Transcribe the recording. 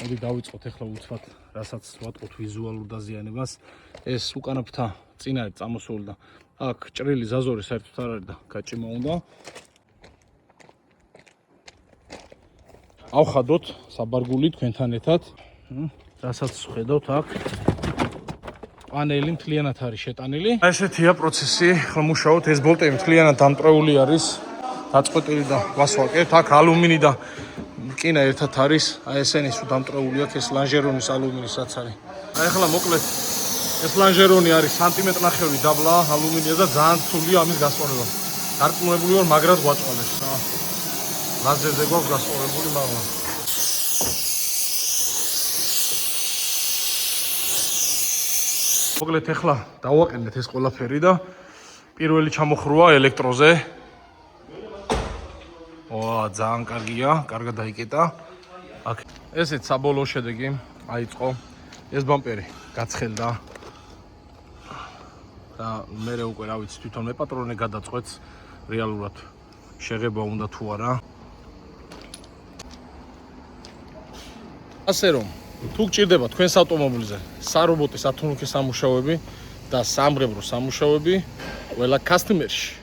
მოდი დავიწყოთ ახლა უცბად, რასაც ვატყობთ ვიზუალურ დაზიანებას. ეს უკანა ფრთა წინარეთ წამოსული და აქ ჭრილი ზაზური საერთოდ არ არის და გაჭიმა უნდა. ავხადოთ საბარგული თქვენთან ერთად. რასაც ხედავთ აქ პანელი მთლიანად არის შეტანილი. ესეთია პროცესი, ხო მუშაობთ, ეს ბოლტები მთლიანად დამტრეული არის. დაწყვეტილი და ვასვაკებთ. აქ ალუმინი და რკინა ერთად არის. აი ესენი სულ დამტრეული აქვს, ეს ლანჟერონის ალუმინისაც არის. აი ახლა მოკლედ ეს ლანჟერონი არის სანტიმეტრნახევრი დაბლა ალუმინია და ძალიან რთულია ამის გასწორება. დარწმუნებული ვარ, მაგრად გვაწყალებს. ლაზერზე გვაქვს გასწორებული, მაგრამ მოკლედ ახლა დავაყენეთ ეს ყველაფერი და პირველი ჩამოხროა ელექტროზე. ძალიან კარგია, კარგად დაიკეტა. აქ ესეც საბოლოო შედეგი აიწყო. ეს ბამპერი გაცხელდა. და მე უკვე რა ვიცი, თვითონ მეპატრონე გადაწყვეტს რეალურად შეღება უნდა თუ არა. ასე რომ თუ გჭირდება თქვენს ავტომობილზე სარობოტი სათუნუქი სამუშაოები და სამღებრო სამუშაოები, ყველა კასტომერში